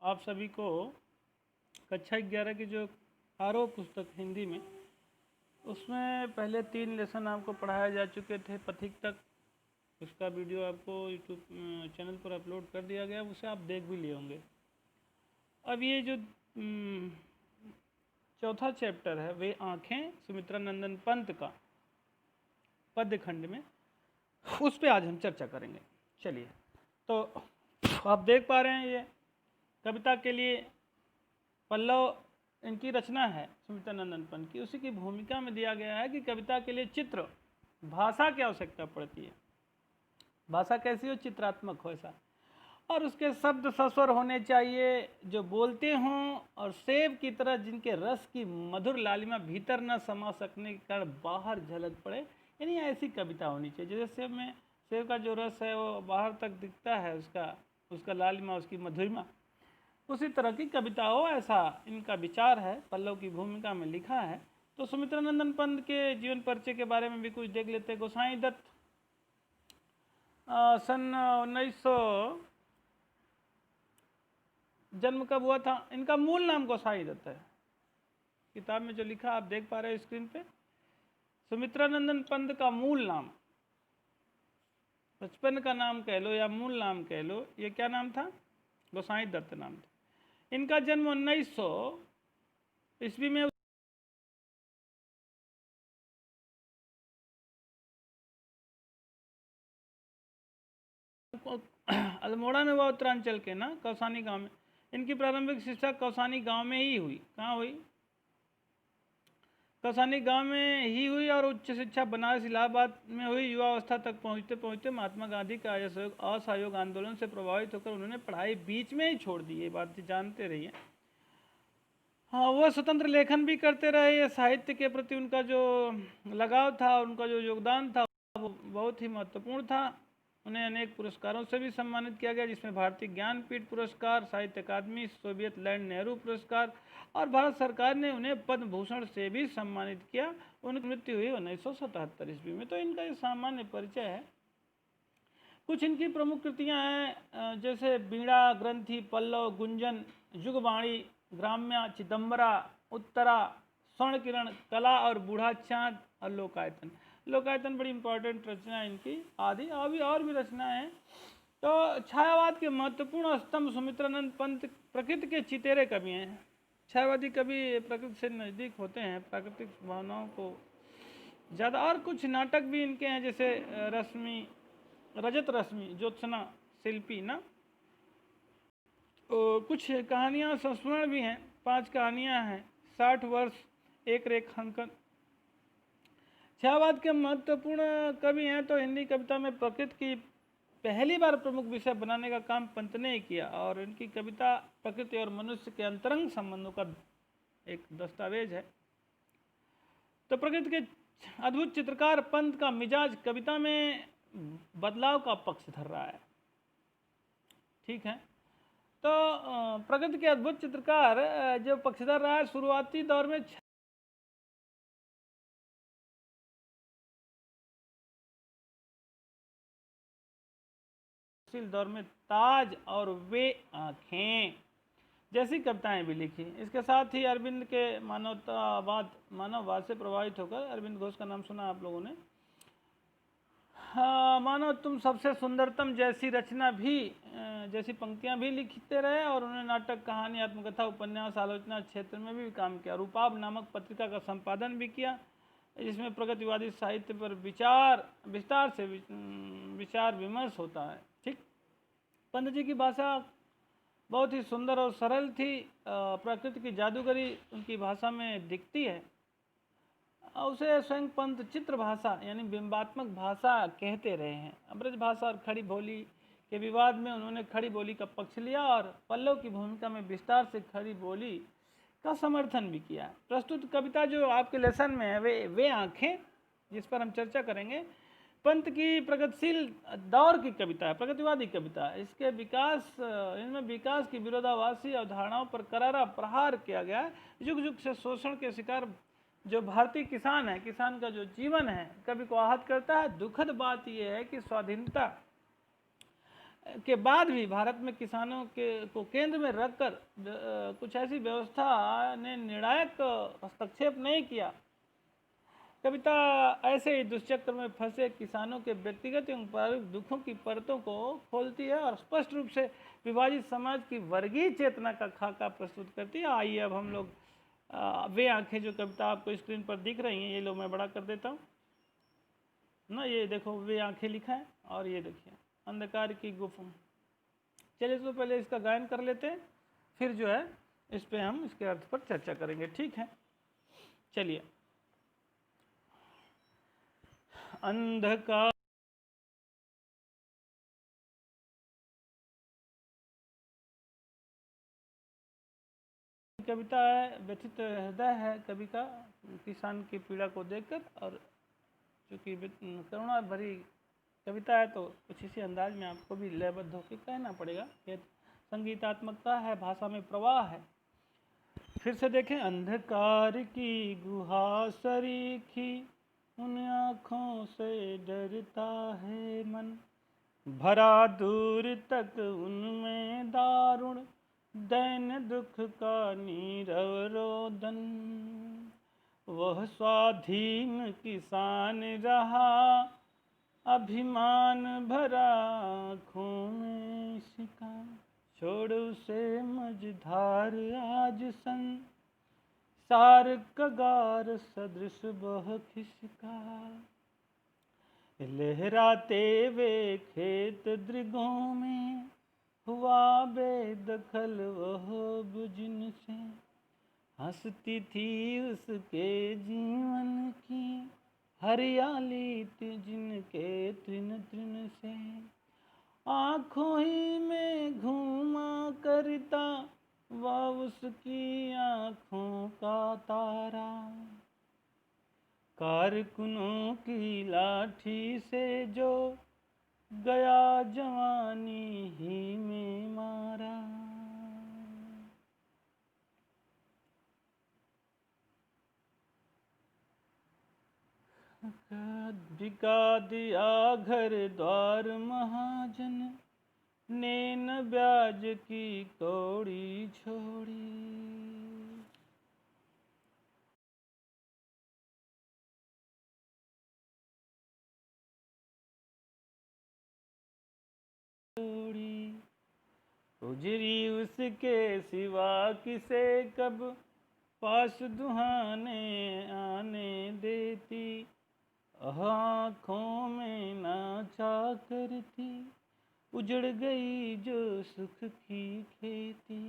आप सभी को कक्षा 11 की जो आरोह पुस्तक हिंदी में, उसमें पहले 3 लेसन आपको पढ़ाए जा चुके थे पथिक तक। उसका वीडियो आपको यूट्यूब चैनल पर अपलोड कर दिया गया, उसे आप देख भी लिए होंगे। अब ये जो चौथा चैप्टर है वे आँखें, सुमित्रा नंदन पंत का पद्य खंड में, उस पे आज हम चर्चा करेंगे। चलिए, तो आप देख पा रहे हैं ये कविता के लिए पल्लव इनकी रचना है सुमित्रा नंदन पंत की। उसी की भूमिका में दिया गया है कि कविता के लिए चित्र भाषा की आवश्यकता पड़ती है। भाषा कैसी हो? चित्रात्मक हो ऐसा, और उसके शब्द सस्वर होने चाहिए जो बोलते हों और सेब की तरह जिनके रस की मधुर लालिमा भीतर न समा सकने के कारण बाहर झलक पड़े। यानी ऐसी कविता होनी चाहिए जैसे सेब का जो रस है वो बाहर तक दिखता है, उसका लालिमा, उसकी मधुरिमा, उसी तरह की कविता हो, ऐसा इनका विचार है। पल्लव की भूमिका में लिखा है। तो सुमित्रा नंदन पंत के जीवन परिचय के बारे में भी कुछ देख लेते हैं। गोसाई दत्त सन 1900 जन्म कब हुआ था? इनका मूल नाम गोसाई दत्त है। किताब में जो लिखा आप देख पा रहे हैं स्क्रीन पे, सुमित्रा नंदन पंत का मूल नाम, बचपन का नाम कह लो या मूल नाम कह लो, ये क्या नाम था? गोसाई दत्त नाम था। इनका जन्म 1900 ईस्वी में अल्मोड़ा में हुआ, उत्तरांचल के ना कौसानी गांव में। इनकी प्रारंभिक शिक्षा कौसानी गांव में ही हुई। कहाँ हुई? कौसानी गांव में ही हुई, और उच्च शिक्षा बनारस इलाहाबाद में हुई। युवावस्था तक पहुंचते पहुंचते महात्मा गांधी का असहयोग आंदोलन से प्रभावित होकर उन्होंने पढ़ाई बीच में ही छोड़ दी। ये बात जानते रहिए। हाँ, वो स्वतंत्र लेखन भी करते रहे। ये साहित्य के प्रति उनका जो लगाव था, उनका जो योगदान था, वो बहुत ही महत्वपूर्ण था। उन्हें अनेक पुरस्कारों से भी सम्मानित किया गया, जिसमें भारतीय ज्ञानपीठ पुरस्कार, साहित्य अकादमी, सोवियत लैंड नेहरू पुरस्कार, और भारत सरकार ने उन्हें पद्म भूषण से भी सम्मानित किया। उनकी मृत्यु हुई 1977 ईस्वी में। तो इनका ये सामान्य परिचय है। कुछ इनकी प्रमुख कृतियाँ हैं, जैसे बीड़ा, ग्रंथि, पल्लव, गुंजन, युगवाणी, ग्राम्या, चिदम्बरा, उत्तरा, स्वर्ण किरण, कला और बूढ़ा चाँद, और लोकायतन। लोकायतन बड़ी इंपॉर्टेंट रचना है इनकी। आदि अभी और भी रचनाएं हैं। तो छायावाद के महत्वपूर्ण स्तंभ सुमित्रानंद पंत प्रकृति के चितेरे कवि हैं। छायावादी कवि प्रकृति से नज़दीक होते हैं, प्राकृतिक भावनाओं को ज़्यादा। और कुछ नाटक भी इनके हैं, जैसे रजत रश्मि, ज्योत्सना, शिल्पी ना। कुछ कहानियाँ संस्मरण भी हैं। 5 कहानियाँ हैं। 60 वर्ष, एक रेखांकन। छायावाद के महत्वपूर्ण कवि हैं तो हिंदी कविता में प्रकृति की पहली बार प्रमुख विषय बनाने का काम पंत ने ही किया, और इनकी कविता प्रकृति और मनुष्य के अंतरंग संबंधों का एक दस्तावेज है। तो प्रकृति के अद्भुत चित्रकार पंत का मिजाज कविता में बदलाव का पक्ष धर रहा है। ठीक है, तो प्रकृति के अद्भुत चित्रकार जो पक्षधर रहा है, शुरुआती दौर में दौर में ताज और वे आँखें जैसी कविताएं भी लिखी। इसके साथ ही अरविंद के मानववाद से प्रभावित होकर, अरविंद घोष का नाम सुना आप लोगों ने, हाँ, मानो तुम सबसे सुंदरतम जैसी रचना भी, जैसी पंक्तियां भी लिखते रहे। और उन्होंने नाटक, कहानी, आत्मकथा, उपन्यास, आलोचना क्षेत्र में भी काम किया। रूपाब नामक पत्रिका का संपादन भी किया, जिसमें प्रगतिवादी साहित्य पर विस्तार से विचार विमर्श होता है। ठीक, पंत जी की भाषा बहुत ही सुंदर और सरल थी। प्रकृति की जादूगरी उनकी भाषा में दिखती है। उसे स्वयं पंत चित्र भाषा यानी बिंबात्मक भाषा कहते रहे हैं। अब्रज भाषा और खड़ी बोली के विवाद में उन्होंने खड़ी बोली का पक्ष लिया, और पल्लव की भूमिका में विस्तार से खड़ी बोली का समर्थन भी किया। प्रस्तुत कविता जो आपके लेसन में है वे आँखें, जिस पर हम चर्चा करेंगे, पंत की प्रगतिशील दौर की कविता है, प्रगतिवादी कविता है। इनमें विकास की विरोधाभासी अवधारणाओं पर करारा प्रहार किया गया है। युग युग से शोषण के शिकार जो भारतीय किसान है, किसान का जो जीवन है, कवि को आहत करता है। दुखद बात यह है कि स्वाधीनता के बाद भी भारत में किसानों के को केंद्र में रखकर कुछ ऐसी व्यवस्था ने निर्णायक हस्तक्षेप नहीं किया। कविता ऐसे ही दुष्चक्र में फंसे किसानों के व्यक्तिगत एवं पारिवारिक दुखों की परतों को खोलती है और स्पष्ट रूप से विभाजित समाज की वर्गीय चेतना का खाका प्रस्तुत करती है। आइए अब हम लोग वे आंखें जो कविता आपको स्क्रीन पर दिख रही हैं, ये लो मैं बड़ा कर देता हूँ ना, ये देखो वे आंखें लिखा है और ये देखिए अंधकार की गुफा। चलिए इसको पहले इसका गायन कर लेते हैं, फिर जो है इस पे हम इसके अर्थ पर चर्चा करेंगे, ठीक है। चलिए। अंधकार कविता है, व्यथित हृदय है कवि का किसान की पीड़ा को देखकर, और चूँकि करुणा भरी कविता है तो कुछ इसी अंदाज में आपको भी लयबद्ध होकर कहना पड़ेगा। ये संगीतात्मकता है, भाषा में प्रवाह है। फिर से देखें। अंधकार की गुहा सरीखी उन आँखों से डरता है मन, भरा दूर तक उनमें दारुण दैन दुख का नीरव रोदन। वह स्वाधीन किसान रहा, अभिमान भरा आँखों में सिका, छोड़ उसे मझधार आज संसार कगार सदृश बह खिसका। लहराते वे खेत दृगों में हुआ बेदखल वह बुझन से, हंसती थी उसके जीवन की हरियाली जिनके तृण तृण से। आँखों ही में घूमा करता वह उसकी आँखों का तारा, कारकुनों की लाठी से जो गया जवानी ही में मारा। बिका दिया घर द्वार महाजन ने न ब्याज की कौड़ी छोड़ी। उजरी उसके सिवा किसे कब पास दुहाने आने देती, आँखों में नाचा करती उजड़ गई जो सुख की खेती।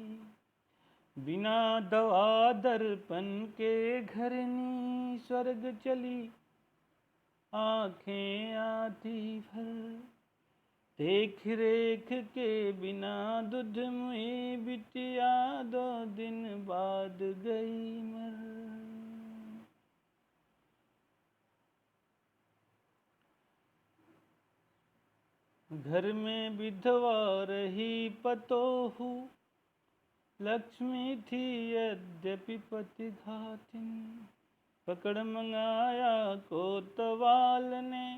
बिना दवा दर्पण के घरनी स्वर्ग चली आँखें आती भर, देख रेख के बिना दूध मुई बिटिया 2 दिन बाद गई मर। घर में विधवा रही पतोहू, लक्ष्मी थी यद्यपि पति घातिन, पकड़ मंगाया कोतवाल ने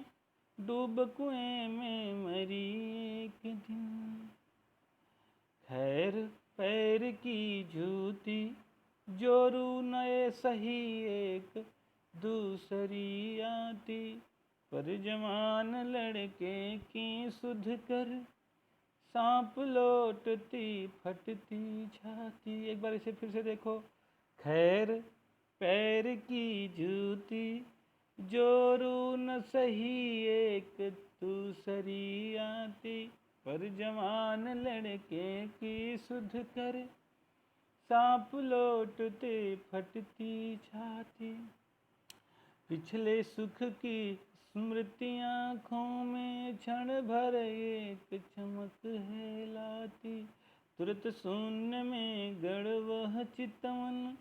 डूब कुएं में मरी एक दिन। खैर पैर की जूती जोरू नए सही एक दूसरी आती, पर जवान लड़के की सुध कर सांप लौटती फटती छाती। एक बार इसे फिर से देखो। खैर पैर की जूती जोरू न सही एक दूसरी आती, पर जवान लड़के की सुध कर सांप लौटते फटती छाती। पिछले सुख की स्मृतियाँ आँखों में क्षण भर एक चमक है लाती, तुरंत शून्य में गड़ वह चितवन।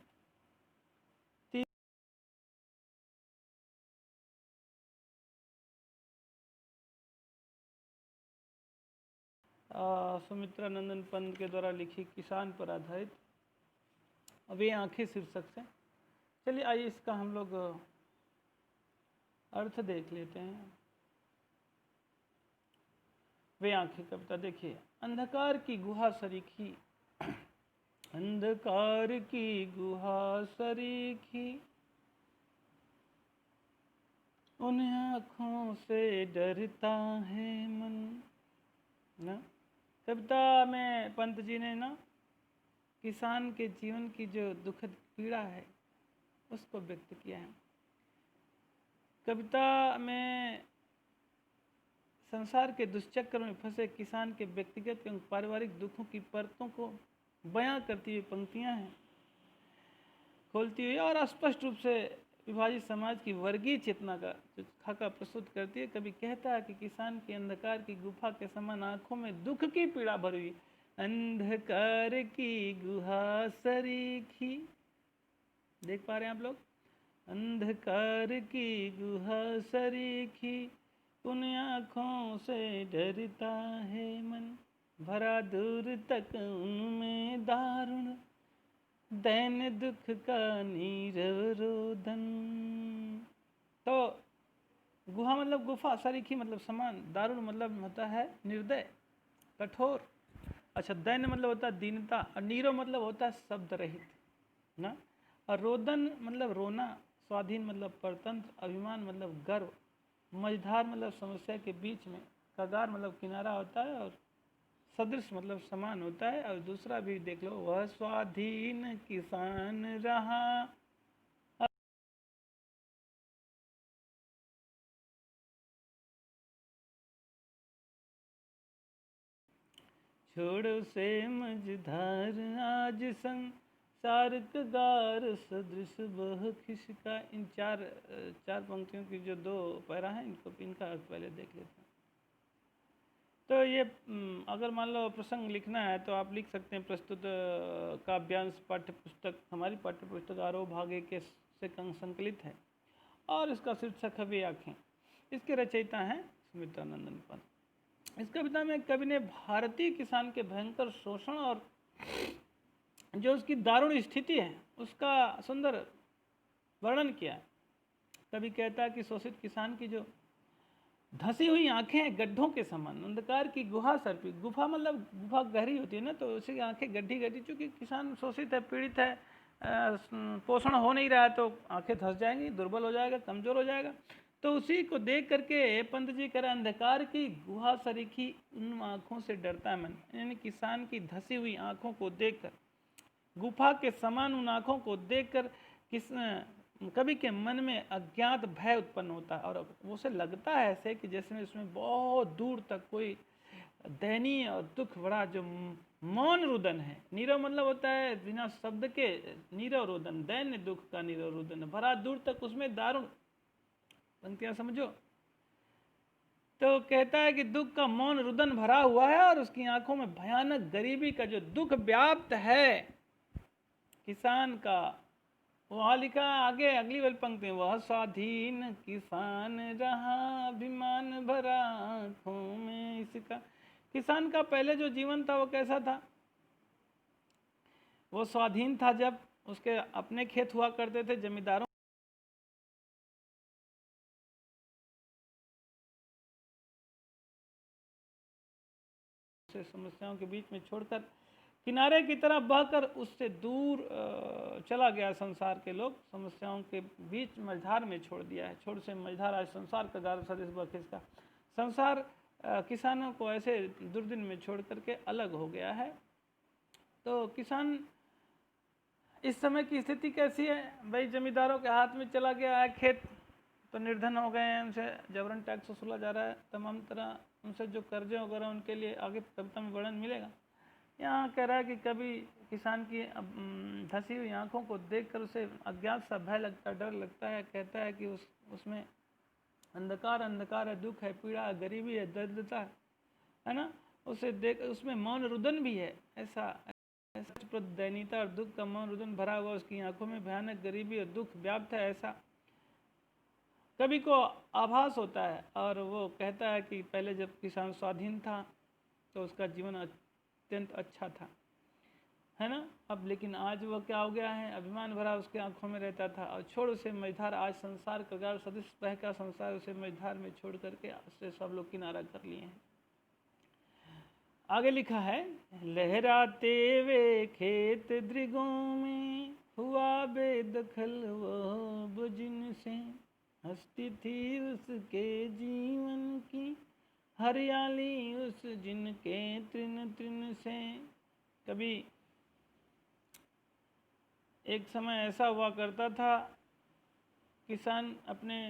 सुमित्रा नंदन पंत के द्वारा लिखी किसान पर आधारित वे आंखें शीर्षक से। चलिए आइए इसका हम लोग अर्थ देख लेते हैं। वे आंखें। कविता देखिए, अंधकार की गुहा सरीखी, अंधकार की गुहा सरीखी, उन आँखों से डरता है मन ना। कविता में पंत जी ने ना किसान के जीवन की जो दुखद पीड़ा है उसको व्यक्त किया है। कविता में संसार के दुष्चक्र में फंसे किसान के व्यक्तिगत एवं पारिवारिक दुखों की परतों को बयां करती हुई पंक्तियां हैं, खोलती हुई और स्पष्ट रूप से विभाजित समाज की वर्गीय चेतना का जो खाका प्रस्तुत करती है। कभी कहता है कि किसान की अंधकार की गुफा के समान आंखों में दुख की पीड़ा भरी हुई, अंधकार की गुहा सरीखी, देख पा रहे हैं आप लोग, अंधकार की गुहा सरीखी, उन आँखों से डरता है मन, भरा दूर तक उनमें दारुण, दैन दुख का नीरव रोदन। तो गुहा मतलब गुफा, सरीखी मतलब समान, दारुण मतलब होता है निर्दय, कठोर। अच्छा, दैन मतलब होता है दीनता, और नीरव मतलब होता है शब्द रहित ना। और रोदन मतलब रोना, स्वाधीन मतलब परतंत्र, अभिमान मतलब गर्व, मझधार मतलब समस्या के बीच में, कगार मतलब किनारा होता है, और सदृश मतलब समान होता है। और दूसरा भी देख लो, वह स्वाधीन किसान रहा, छोड़ो से मझधार आज संसार कगार सदृश वह खिसका। इन चार पंक्तियों की जो दो पैरा है, इनका अर्थ पहले देख लेते हैं। तो ये अगर मान लो प्रसंग लिखना है तो आप लिख सकते हैं, प्रस्तुत काव्यांश पाठ्य पुस्तक, हमारी पाठ्य पुस्तक आरोह भाग 1 से संकलित है, और इसका शीर्षक है वे आँखें। इसके रचयिता हैं सुमित्रानंदन पंत। इस कविता में कवि ने भारतीय किसान के भयंकर शोषण और जो उसकी दारुण स्थिति है उसका सुंदर वर्णन किया है। कवि कहता है कि शोषित किसान की जो धंसी हुई आंखें गड्ढों के समान, अंधकार की गुहा सर्पी, गुफा मतलब गुफा गहरी होती है ना, तो उसी की आंखें गड्ढी गड्ढी, चूँकि किसान शोषित है, पीड़ित है, पोषण हो नहीं रहा है, तो आंखें धंस जाएंगी, दुर्बल हो जाएगा, कमज़ोर हो जाएगा। तो उसी को देख करके पंत जी कह रहे, अंधकार की गुहा सरीखी उन आँखों से डरता है मन, यानी किसान की धंसी हुई आँखों को देखकर, गुफा के समान उन आँखों को देखकर कवि के मन में अज्ञात भय उत्पन्न होता है, और उसे लगता है ऐसे कि जैसे उसमें बहुत दूर तक कोई दयनीय और दुख भरा जो मौन रुदन है। नीरव मतलब होता है बिना शब्द के नीरव रुदन, दैन्य दुख का नीरव रुदन, भरा दूर तक उसमें दारुण, पंक्तियां समझो। तो कहता है कि दुख का मौन रुदन भरा हुआ है, और उसकी आंखों में भयानक गरीबी का जो दुख व्याप्त है किसान का। वहाँ लिखा आगे अगली वाली पंक्ति में, वह स्वाधीन किसान रहा, अभिमान भरा आँखों में इसका। किसान का पहले जो जीवन था वो कैसा था? वो स्वाधीन था, जब उसके अपने खेत हुआ करते थे, जमींदारों से समस्याओं के बीच में छोड़कर किनारे की तरह बहकर उससे दूर चला गया। संसार के लोग समस्याओं के बीच मझधार में छोड़ दिया है, छोड़ से मझधार आज संसार का गार सदृश बखिस का। संसार किसानों को ऐसे दुर्दिन में छोड़ करके अलग हो गया है। तो किसान इस समय की स्थिति कैसी है भाई? जमींदारों के हाथ में चला गया है खेत, तो निर्धन हो गए हैं, उनसे जबरन टैक्स वसूला जा रहा है, तमाम तरह उनसे जो कर्जे वगैरह उनके लिए आगे कविता में वर्णन मिलेगा। यहाँ कह रहा है कि कभी किसान की धंसी हुई आँखों को देखकर उसे अज्ञात सा भय लगता है, डर लगता है। कहता है कि उसमें अंधकार अंधकार है, दुख है, पीड़ा है, गरीबी है, दरिद्रता है ना। उसे देख उसमें मौन रुदन भी है, ऐसा दयनीयता और दुख का मौन रुदन भरा हुआ, उसकी आंखों में भयानक गरीबी और दुख व्याप्त है, ऐसा कवि को आभास होता है। और वो कहता है कि पहले जब किसान स्वाधीन था तो उसका जीवन अत्यंत अच्छा था, है ना। अब लेकिन आज वो क्या हो गया है? अभिमान भरा उसके आंखों में रहता था, और छोड़ उसे मझधार, आज संसार कगार सदृश बह का संसार उसे मझधार में छोड़ करके उससे सब लोग किनारा कर लिए हैं। आगे लिखा है, लहराते वे खेत दृगों में, हुआ बेदखल वो बुझिन से, हंसती थी उसके जीवन की हरियाली उस जिनके तृण तृण से। कभी एक समय ऐसा हुआ करता था, किसान अपने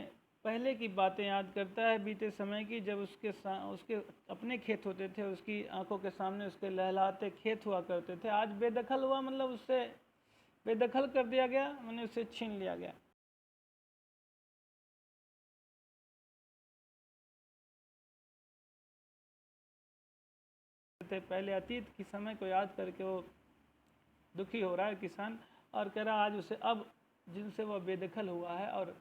पहले की बातें याद करता है, बीते समय की, जब उसके अपने खेत होते थे, उसकी आंखों के सामने उसके लहलाते खेत हुआ करते थे। आज बेदखल हुआ, मतलब उससे बेदखल कर दिया गया, मैंने उससे छीन लिया गया। पहले अतीत की समय को याद करके वो दुखी हो रहा है किसान, और कह रहा आज उसे अब जिनसे वह बेदखल हुआ है, और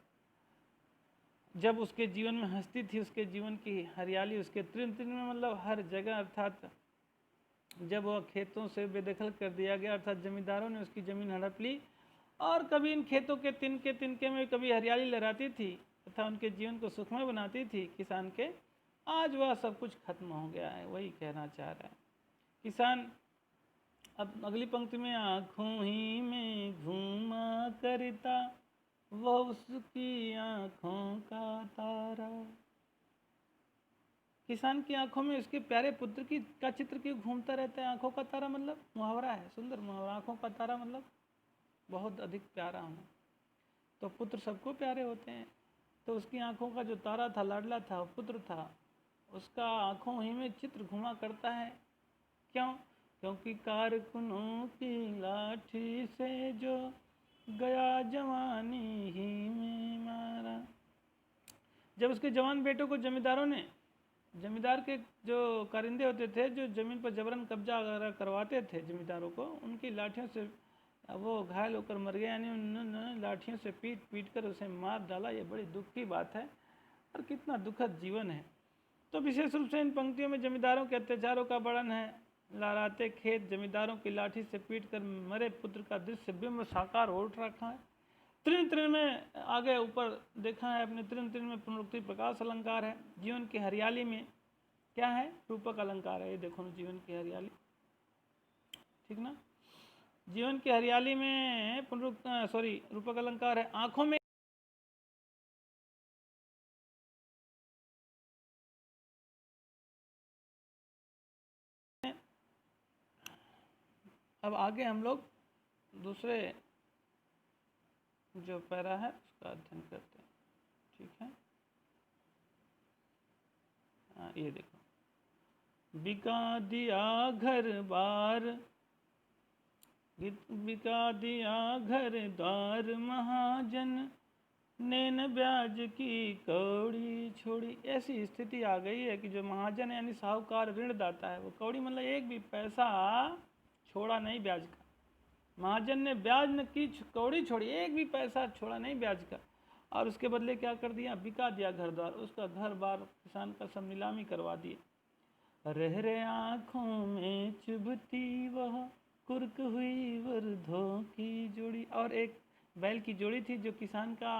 जब उसके जीवन में हंसती थी, उसके जीवन की हरियाली उसके तृण तृण में, मतलब हर जगह, अर्थात जब वह खेतों से बेदखल कर दिया गया, अर्थात जमींदारों ने उसकी ज़मीन हड़प ली, और कभी इन खेतों के तिनके तिनके में कभी हरियाली लहराती थी तथा उनके जीवन को सुखमय बनाती थी किसान के, आज वह सब कुछ खत्म हो गया है। वही कहना चाह रहा है किसान। अब अगली पंक्ति में, आँखों ही में घूमा करता वह उसकी आँखों का तारा। किसान की आंखों में उसके प्यारे पुत्र की का चित्र क्यों घूमता रहता है? आंखों का तारा मतलब मुहावरा है, सुंदर मुहावरा। आंखों का तारा मतलब बहुत अधिक प्यारा होना। तो पुत्र सबको प्यारे होते हैं, तो उसकी आंखों का जो तारा था, लाडला था, पुत्र था, उसका आंखों ही में चित्र घुमा करता है। क्यों? क्योंकि कारकुनों की लाठी से जो गया जवानी ही में मारा। जब उसके जवान बेटों को जमींदार के जो कारिंदे होते थे, जो ज़मीन पर जबरन कब्जा वगैरह करवाते थे जमींदारों को, उनकी लाठियों से वो घायल होकर मर गए, यानी उन्होंने लाठियों से पीट पीट कर उसे मार डाला। ये बड़ी दुख की बात है और कितना दुखद जीवन है। तो विशेष रूप से इन पंक्तियों में जमींदारों के अत्याचारों का वर्णन है। लहराते खेत, जमींदारों की लाठी से पीट कर मरे पुत्र का दृश्य बिंब साकार हो उठ रखा है। तृण तृण में आगे ऊपर देखा है अपने, तृण तृण में पुनरुक्ति प्रकाश अलंकार है। जीवन की हरियाली में क्या है? रूपक अलंकार है। ये देखो ना, जीवन की हरियाली, ठीक ना। जीवन की हरियाली में रूपक अलंकार है। आंखों में अब आगे हम लोग दूसरे जो पैरा है उसका अध्ययन करते हैं, ठीक है। ये देखो, बिका दिया घर बार, बिका दिया घर द्वार महाजन, नैन ब्याज की कौड़ी छोड़ी। ऐसी स्थिति आ गई है कि जो महाजन यानी साहूकार ऋण दाता है, वो कौड़ी मतलब एक भी पैसा छोड़ा नहीं ब्याज का। महाजन ने ब्याज न की कौड़ी छोड़ी, एक भी पैसा छोड़ा नहीं ब्याज का, और उसके बदले क्या कर दिया? बिका दिया घर द्वार। उसका घर बार किसान का सब नीलामी करवा दिए। रह रहे आँखों में चुभती वह कुर्क हुई वर्धों की जोड़ी। और एक बैल की जोड़ी थी जो किसान का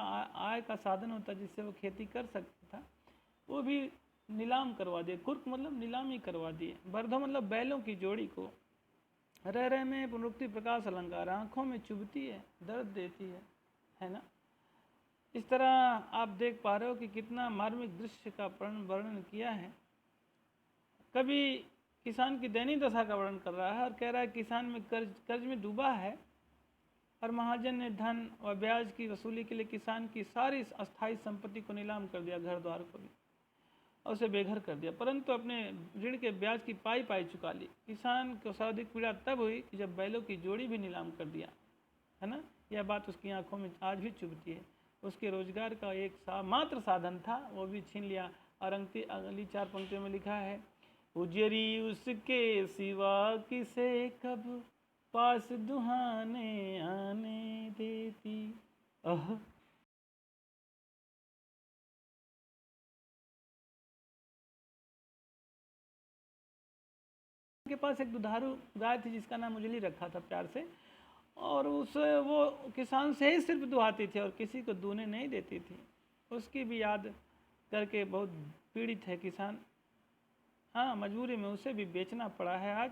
आय का साधन होता, जिससे वो खेती कर सकता था, वो भी नीलाम करवा दिए। कुर्क मतलब नीलामी करवा दिए। वर्धो मतलब बैलों की जोड़ी को। रह रहे में पुनरुक्ति प्रकाश अलंकार, आँखों में चुभती है, दर्द देती है ना। इस तरह आप देख पा रहे हो कि कितना मार्मिक दृश्य का वर्णन किया है। कभी किसान की दयनीय दशा का वर्णन कर रहा है और कह रहा है किसान में कर्ज में डूबा है, और महाजन ने धन व ब्याज की वसूली के लिए किसान की सारी अस्थायी संपत्ति को नीलाम कर दिया, घर द्वार को भी, और उसे बेघर कर दिया, परंतु अपने ऋण के ब्याज की पाई पाई चुका ली। किसान को सर्वाधिक पीड़ा तब हुई कि जब बैलों की जोड़ी भी नीलाम कर दिया, है ना। यह बात उसकी आंखों में आज भी चुभती है। उसके रोजगार का एक मात्र साधन था, वो भी छीन लिया। और अगली 4 पंक्तियों में लिखा है, उजरी उसके सिवा किसे कब पास दुहाने आने देती। के पास एक दुधारू गाय थी जिसका नाम उजली रखा था प्यार से, और वो किसान से ही सिर्फ दुहाती थी और किसी को दूने नहीं देती थी। उसकी भी याद करके बहुत पीड़ित है किसान। हाँ, मजबूरी में उसे भी बेचना पड़ा है आज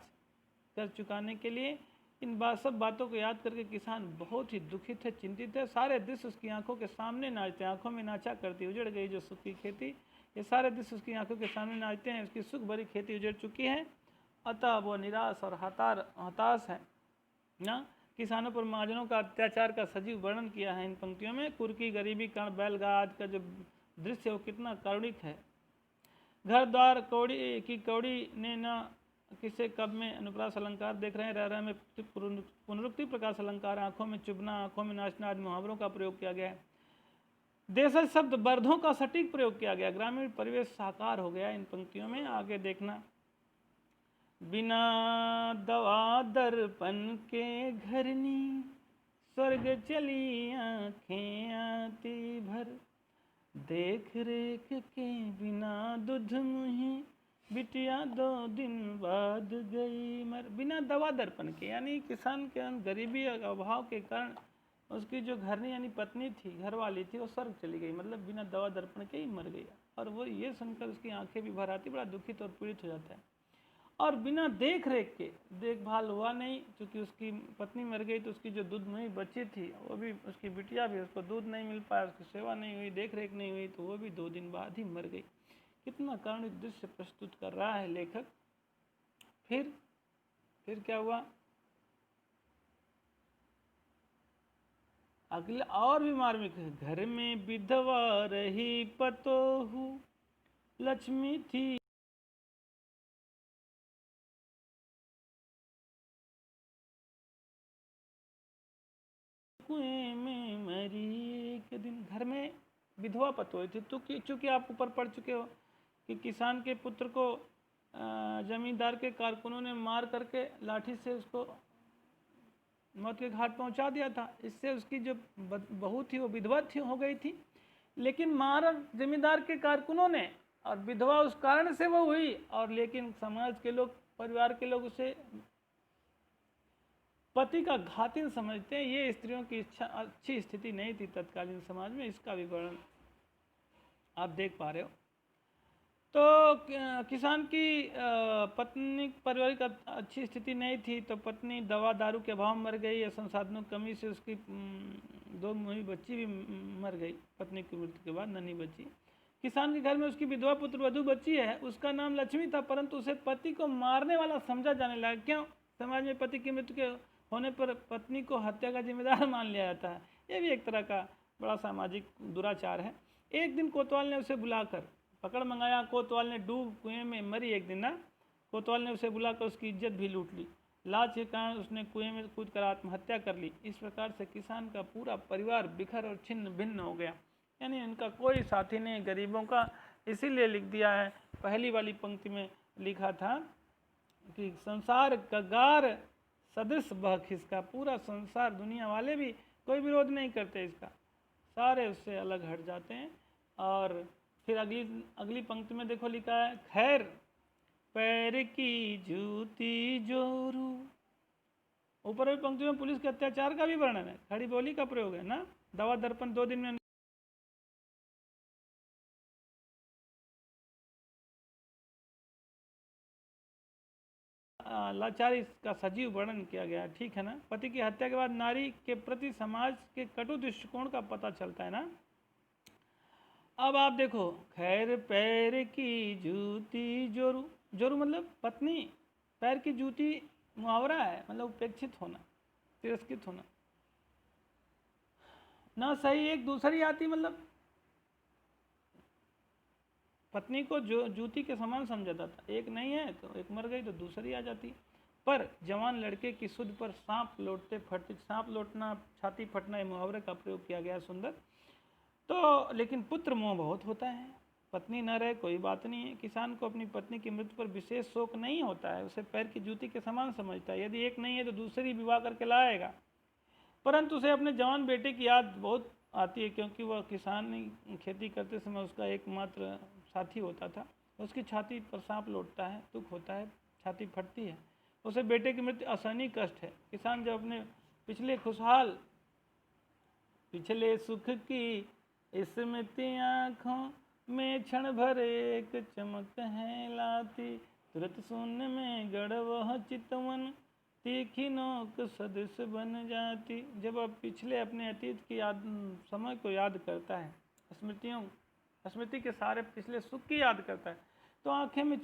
कर्ज चुकाने के लिए। इन सब बातों को याद करके किसान बहुत ही दुखित है, चिंतित है। सारे दृश्य उसकी आंखों के सामने नाचते हैं, आंखों में नाचा करती उजड़ गई जो सुख की खेती, ये सारे दृश्य उसकी आंखों के सामने नाचते हैं। उसकी सुख भरी खेती उजड़ चुकी है, अतः वो निराश और हताश है ना। किसानों पर महाजनों का अत्याचार का सजीव वर्णन किया है इन पंक्तियों में। कुर्की, गरीबी, कर्ण, बैलगाय आदि का जो दृश्य है वो कितना कारुणिक है। घर द्वार कौड़ी की कौड़ी ने न किसे कब में अनुप्रास अलंकार देख रहे हैं, रह रहे में पुनरुक्ति प्रकाश अलंकार, आंखों में चुभना, आंखों में नाचना आदि मुहावरों का प्रयोग किया गया है। देशज शब्द वर्धों का सटीक प्रयोग किया गया, ग्रामीण परिवेश साकार हो गया इन पंक्तियों में। आगे देखना, बिना दवा दर्पण के घरनी, स्वर्ग चली आंखें आती भर, देख रेख के बिना दूध मुही, बिटिया 2 दिन बाद गई मर। बिना दवा दर्पण के, यानी किसान के गरीबी और अभाव के कारण उसकी जो घरनी यानी पत्नी थी, घर वाली थी, वो स्वर्ग चली गई, मतलब बिना दवा दर्पण के ही मर गया। और वो ये सुनकर उसकी आंखें भी भर आती, बड़ा दुखित और पीड़ित हो जाता है। और बिना देख रेख के, देखभाल हुआ नहीं, क्योंकि उसकी पत्नी मर गई तो उसकी जो दूध नहीं बची थी, वो भी, उसकी बिटिया भी, उसको दूध नहीं मिल पाया, उसकी सेवा नहीं हुई, देख रेख नहीं हुई, तो वो भी 2 दिन बाद ही मर गई। कितना कारुणिक दृश्य प्रस्तुत कर रहा है लेखक। फिर क्या हुआ, अगला और भी मार्मिक है। घर में विधवा रही पतोहू, लक्ष्मी थी कुएं में मरी एक दिन। घर में विधवा पतोही थी, तो चूंकि आप ऊपर पढ़ चुके हो कि किसान के पुत्र को जमींदार के कारकुनों ने मार करके लाठी से उसको मौत के घाट पहुंचा दिया था। इससे उसकी जो बहू थी वो विधवा थी, हो गई थी। लेकिन मार जमींदार के कारकुनों ने, और विधवा उस कारण से वो हुई, और लेकिन समाज के लोग, परिवार के लोग उसे पति का घातिन समझते हैं। ये स्त्रियों की अच्छी स्थिति नहीं थी तत्कालीन समाज में, इसका विवरण आप देख पा रहे हो। तो किसान की पत्नी पारिवारिक अच्छी स्थिति नहीं थी, तो पत्नी दवा दारू के अभाव मर गई, या संसाधनों की कमी से उसकी 2 मुही बच्ची भी मर गई। पत्नी की मृत्यु के बाद नन्ही बच्ची। किसान के घर में उसकी विधवा पुत्र वधू बच्ची है, उसका नाम लक्ष्मी था, परंतु उसे पति को मारने वाला समझा जाने लगा। क्यों? समाज में पति की मृत्यु के होने पर पत्नी को हत्या का जिम्मेदार मान लिया जाता है। ये भी एक तरह का बड़ा सामाजिक दुराचार है। एक दिन कोतवाल ने उसे बुलाकर पकड़ मंगाया। कोतवाल ने डूब कुएं में मरी एक दिन ना। कोतवाल ने उसे बुलाकर उसकी इज्जत भी लूट ली। लाज के कारण उसने कुएं में कूद कर आत्महत्या कर ली। इस प्रकार से किसान का पूरा परिवार बिखर और छिन्न भिन्न हो गया, यानी इनका कोई साथी नहीं गरीबों का। इसीलिए लिख दिया है, पहली वाली पंक्ति में लिखा था कि संसार कगार सदृश बह खिसका। पूरा संसार, दुनिया वाले भी कोई विरोध नहीं करते इसका, सारे उससे अलग हट जाते हैं। और फिर अगली पंक्ति में देखो लिखा है, खैर पैर की जूती जोरू। ऊपर वाली पंक्ति में पुलिस के अत्याचार का भी वर्णन है, खड़ी बोली का प्रयोग है ना। दवा दर्पण 2 दिन में लाचारी का सजीव वर्णन किया गया है, ठीक है ना। पति की हत्या के बाद नारी के प्रति समाज के कटु दृष्टिकोण का पता चलता है ना। अब आप देखो, खैर पैर की जूती जोरू। जोरू मतलब पत्नी, पैर की जूती मुहावरा है, मतलब उपेक्षित होना, तिरस्कृत होना। ना सही एक दूसरी आती, मतलब पत्नी को जो जूती के समान समझाता था, एक नहीं है तो एक मर गई तो दूसरी आ जाती। पर जवान लड़के की सुध पर सांप लौटते फटते, सांप लौटना, छाती फटना, ये मुहावरे का प्रयोग किया गया सुंदर। तो लेकिन पुत्र मोह बहुत होता है। पत्नी न रहे कोई बात नहीं है, किसान को अपनी पत्नी की मृत्यु पर विशेष शोक नहीं होता है, उसे पैर की जूती के समान समझता है। यदि एक नहीं है तो दूसरी विवाह करके लाएगा। परंतु उसे अपने जवान बेटे की याद बहुत आती है, क्योंकि वह किसान खेती करते समय उसका एकमात्र साथी होता था। उसकी छाती पर सांप लौटता है, दुख होता है, छाती फटती है। उसे बेटे की मृत्यु असहनीय कष्ट है। किसान जब अपने पिछले सुख की स्मृति आँखों में क्षण भर एक चमक है लाती, तुरंत शून्य में गड़ वह चितवन, तीखी नोक सदृश बन जाती। जब आप पिछले अपने अतीत की याद समय को याद करता है, स्मृति के सारे पिछले सुख की याद करता है, तो आंखों में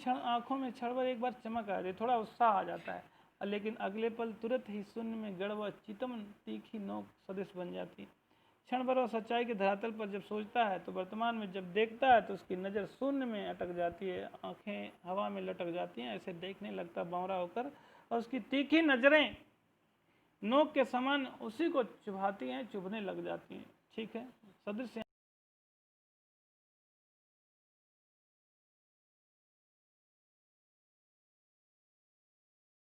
क्षण भर एक बार चमक आ जाती, थोड़ा उत्साह आ जाता है, लेकिन अगले पल तुरंत ही शून्य में गड़ वह चितवन तीखी नोक सदृश बन जाती। क्षण भर वह सच्चाई के धरातल पर जब सोचता है तो वर्तमान में जब देखता है तो उसकी नज़र शून्य में अटक जाती है, आंखें हवा में लटक जाती हैं, ऐसे देखने लगता बावरा होकर, और उसकी तीखी नज़रें नोक के समान उसी को चुभाती हैं, चुभने लग जाती हैं। ठीक है, सदृश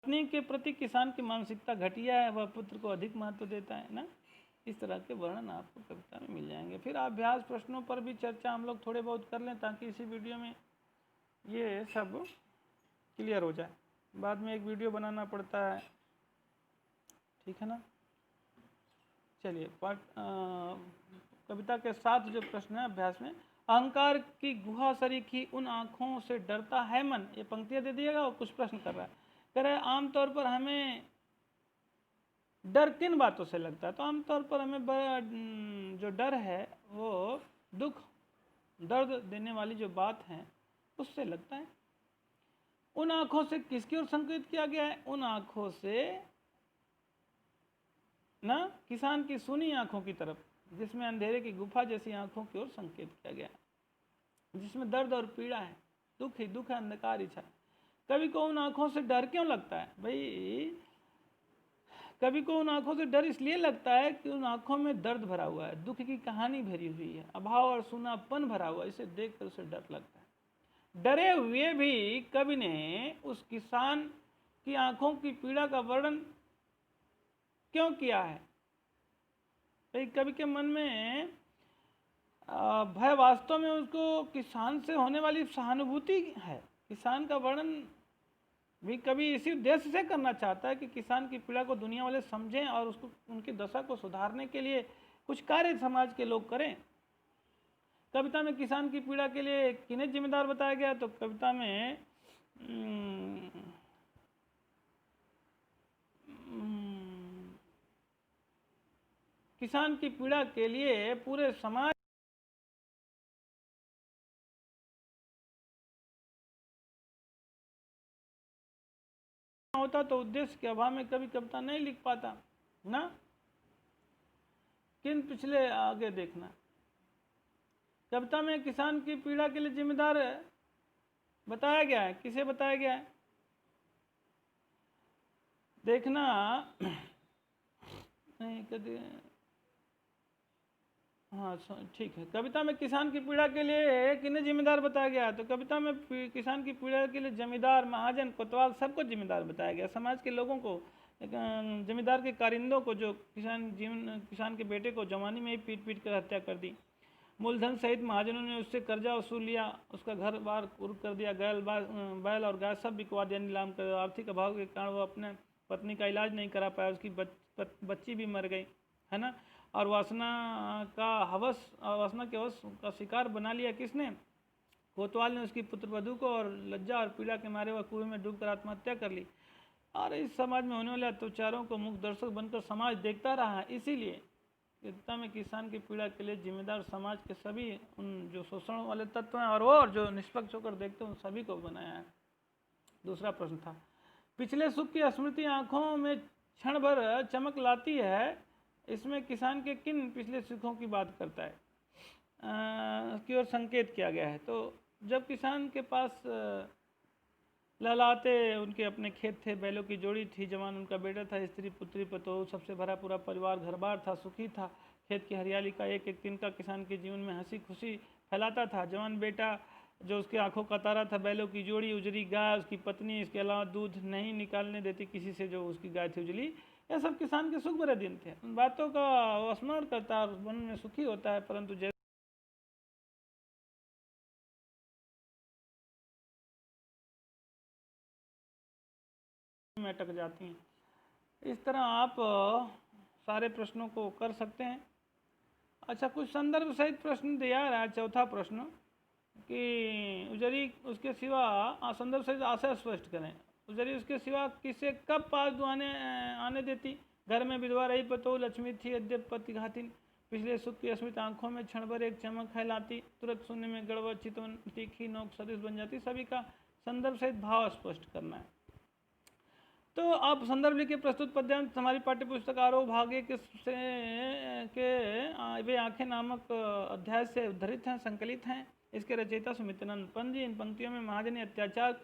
पत्नी के प्रति किसान की मानसिकता घटिया है, वह पुत्र को अधिक महत्व देता है ना। इस तरह के वर्णन आपको कविता में मिल जाएंगे। फिर अभ्यास प्रश्नों पर भी चर्चा हम लोग थोड़े बहुत कर लें, ताकि इसी वीडियो में ये सब क्लियर हो जाए। बाद में एक वीडियो बनाना पड़ता है, ठीक है ना। चलिए कविता के साथ जो प्रश्न है अभ्यास में, अहंकार की गुहा सरीखी उन आँखों से डरता है मन, ये पंक्तियाँ दे दिएगा और कुछ प्रश्न कर रहा है। कह रहे आमतौर पर हमें डर किन बातों से लगता है, तो आमतौर पर हमें जो डर है वो दुख दर्द देने वाली जो बात है उससे लगता है। उन आँखों से किसकी ओर संकेत किया गया है, उन आँखों से ना किसान की सुनी आँखों की तरफ, जिसमें अंधेरे की गुफा जैसी आँखों की ओर संकेत किया गया है, जिसमें दर्द और पीड़ा है, दुख ही दुख है, अंधकार इच्छा। कवि को उन आँखों से डर क्यों लगता है भाई? कवि को उन आँखों से डर इसलिए लगता है कि उन आँखों में दर्द भरा हुआ है, दुख की कहानी भरी हुई है, अभाव और सूनापन भरा हुआ है, इसे देखकर उसे डर लगता है। डरे हुए भी कवि ने उस किसान की आँखों की पीड़ा का वर्णन क्यों किया है? भाई कवि के मन में भय वास्तव में उसको किसान से होने वाली सहानुभूति है। किसान का वर्णन भी कभी इसी उद्देश्य से करना चाहता है कि किसान की पीड़ा को दुनिया वाले समझें और उसको उनकी दशा को सुधारने के लिए कुछ कार्य समाज के लोग करें। कविता में किसान की पीड़ा के लिए किन्हें जिम्मेदार बताया गया? तो कविता में किसान की पीड़ा के लिए पूरे समाज होता तो उद्देश्य के अभाव में कभी कविता नहीं लिख पाता ना। किन पिछले आगे देखना, कविता में किसान की पीड़ा के लिए जिम्मेदार बताया गया है, किसे बताया गया है देखना। नहीं कभी, हाँ ठीक है। कविता में किसान की पीड़ा के लिए किन्हें जिम्मेदार बताया गया? तो कविता में किसान की पीड़ा के लिए जमींदार, महाजन, कोतवाल सबको जिम्मेदार बताया गया। समाज के लोगों को, जमींदार के कारिंदों को जो किसान के बेटे को जवानी में ही पीट पीट कर हत्या कर दी। मूलधन सहित महाजनों ने उससे कर्जा वसूल लिया, उसका घर बार कुर्क कर दिया, बैल और गाय सब बिकवा दिया, नीलाम कर। आर्थिक अभाव के कारण वो अपने पत्नी का इलाज नहीं करा पाया, उसकी बच्ची भी मर गई, है ना। और वासना के हवस का शिकार बना लिया किसने? कोतवाल ने उसकी पुत्रवधू को, और लज्जा और पीड़ा के मारे वह कुएं में डूबकर आत्महत्या कर ली। और इस समाज में होने वाले अत्याचारों को मुख्य दर्शक बनकर समाज देखता रहा है। इसीलिए कविता में किसान की पीड़ा के लिए जिम्मेदार समाज के सभी उन जो शोषण वाले तत्व हैं और जो निष्पक्ष होकर देखते हैं उन सभी को बनाया है। दूसरा प्रश्न था, पिछले सुख की स्मृति आंखों में क्षण भर चमक लाती है, इसमें किसान के किन पिछले सुखों की बात करता है की ओर संकेत किया गया है? तो जब किसान के पास लहलाते उनके अपने खेत थे, बैलों की जोड़ी थी, जवान उनका बेटा था, स्त्री पुत्री पतोह सबसे भरा पूरा परिवार घर बार था, सुखी था। खेत की हरियाली का एक एक तिनका किसान के जीवन में हंसी खुशी फैलाता था। जवान बेटा जो उसकी आंखों का तारा था, बैलों की जोड़ी, उजरी गाय, उसकी पत्नी, इसके अलावा दूध नहीं निकालने देती किसी से जो उसकी गाय थी उजली, यह सब किसान के सुख भरे दिन थे। उन बातों का स्मरण करता है और मन में सुखी होता है, परंतु जैसे में अटक जाती हैं। इस तरह आप सारे प्रश्नों को कर सकते हैं। अच्छा, कुछ संदर्भ सहित प्रश्न दिया रहा है। चौथा प्रश्न, कि उजरी उसके सिवा संदर्भ से आशय स्पष्ट करें। उजरी उसके सिवा किसे कब पास दुआने आने देती। घर में विधवा रही पतो लक्ष्मी थी यद्यप पति घातिन। पिछले सुख की अस्मित आंखों में क्षण भर एक चमक फैलाती। तुरंत शून्य में गड़बड़ चितवन तीखी नोक सदृश बन जाती। सभी का संदर्भ सहित भाव स्पष्ट करना है। तो आप संदर्भ लिखिए। प्रस्तुत पद्यांश हमारी पाठ्य पुस्तक आरोह भाग्य के वे आंखें नामक अध्याय से उद्धृत हैं, संकलित हैं। इसके रचयिता सुमित्रानंद पंत जी। इन पंक्तियों में महाजनी अत्याचार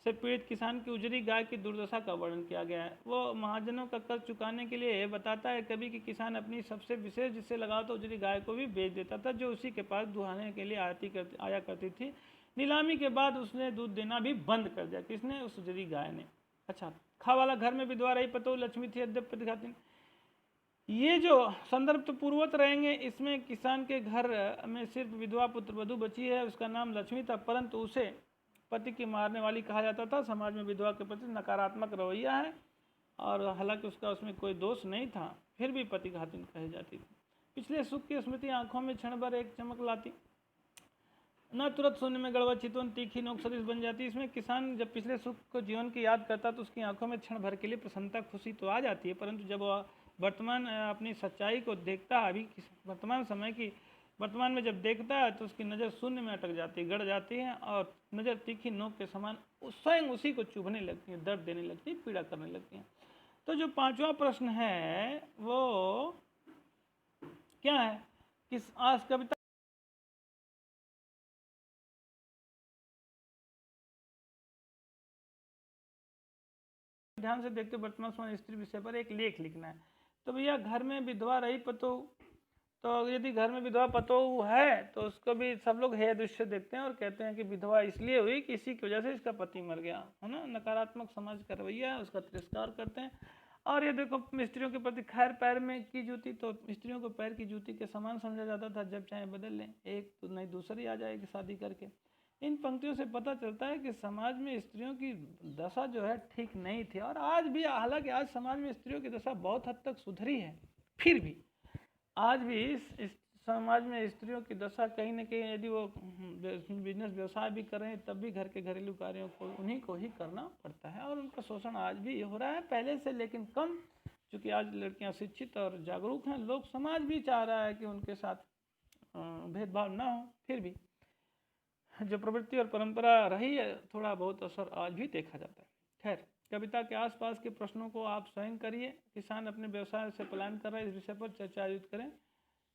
से पीड़ित किसान की उजरी गाय की दुर्दशा का वर्णन किया गया है। वो महाजनों का कर्ज चुकाने के लिए बताता है कभी कि किसान अपनी सबसे विशेष जिससे लगाव तो उजरी गाय को भी बेच देता था, जो उसी के पास दुहाने के लिए आया करती थी। नीलामी के बाद उसने दूध देना भी बंद कर दिया। किसने? उस उजरी गाय ने। अच्छा, खा वाला घर में विधवा रही पतो लक्ष्मी थी यद्यप पति घातिन। ये जो संदर्भ तो पूर्ववत रहेंगे। इसमें किसान के घर में सिर्फ विधवा पुत्र वधू बची है, उसका नाम लक्ष्मी था, परंतु उसे पति की मारने वाली कहा जाता था। समाज में विधवा के प्रति नकारात्मक रवैया है और हालांकि उसका उसमें कोई दोष नहीं था, फिर भी पति घातिन कही जाती थी। पिछले सुख की स्मृति आंखों में क्षण भर एक चमक लाती। न तुरंत शून्य में गड़बड़ चितवन तीखी नोक सदृश बन जाती। इसमें किसान जब पिछले सुख को जीवन की याद करता तो उसकी आंखों में क्षण भर के लिए प्रसन्नता खुशी तो आ जाती है, परंतु जब वह वर्तमान अपनी सच्चाई को देखता है, अभी वर्तमान में जब देखता है तो उसकी नज़र शून्य में अटक जाती है, गड़ जाती है और नज़र तीखी नोक के समान स्वयं उसी को चुभने लगती है, दर्द देने लगती है, पीड़ा करने लगती है। तो जो पांचवा प्रश्न है वो क्या है? किस आज कविता ध्यान से देखते वर्तमान समय स्त्री विषय पर एक लेख लिखना है। तो भैया घर में विधवा रही पतो, तो यदि घर में विधवा पतो है तो उसको भी सब लोग हेय दृश्य देखते हैं और कहते हैं कि विधवा इसलिए हुई कि इसी की वजह से इसका पति मर गया, है ना। नकारात्मक समाज का रवैया है, उसका तिरस्कार करते हैं। और ये देखो स्त्रियों के प्रति खैर पैर में की जूती, तो स्त्रियों को पैर की जूती के समान समझा जाता था। जब चाहे बदल लें, एक तो नहीं दूसरी आ जाएगी शादी करके। इन पंक्तियों से पता चलता है कि समाज में स्त्रियों की दशा जो है ठीक नहीं थी। और आज भी, हालांकि आज समाज में स्त्रियों की दशा बहुत हद तक सुधरी है, फिर भी आज भी इस समाज में स्त्रियों की दशा कहीं ना कहीं, यदि वो बिजनेस व्यवसाय भी कर रहे हैं तब भी घर के घरेलू कार्यों को उन्हीं को ही करना पड़ता है और उनका शोषण आज भी हो रहा है, पहले से लेकिन कम। क्योंकि आज लड़कियां शिक्षित और जागरूक हैं, लोग समाज भी चाह रहा है कि उनके साथ भेदभाव ना हो, फिर भी जो प्रवृत्ति और परंपरा रही है थोड़ा बहुत असर आज भी देखा जाता है। खैर, कविता के आसपास के प्रश्नों को आप स्वयं करिए। किसान अपने व्यवसाय से पलायन कर रहे हैं, इस विषय पर चर्चा आयोजित करें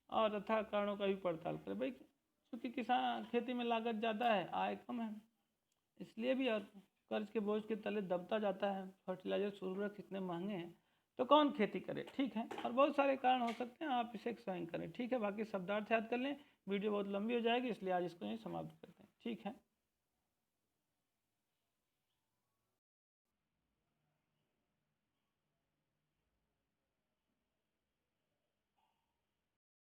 और तथा कारणों का भी पड़ताल करें। भाई क्योंकि किसान खेती में लागत ज़्यादा है, आय कम है, इसलिए भी, और कर्ज के बोझ के तले दबता जाता है, फर्टिलाइजर उर्वरक इतने महंगे हैं तो कौन खेती करे। ठीक है, और बहुत सारे कारण हो सकते हैं, आप इसे स्वयं करें। ठीक है, बाकी शब्दार्थ याद कर लें। वीडियो बहुत लंबी हो जाएगी इसलिए आज इसको यहीं समाप्त करते हैं। ठीक है।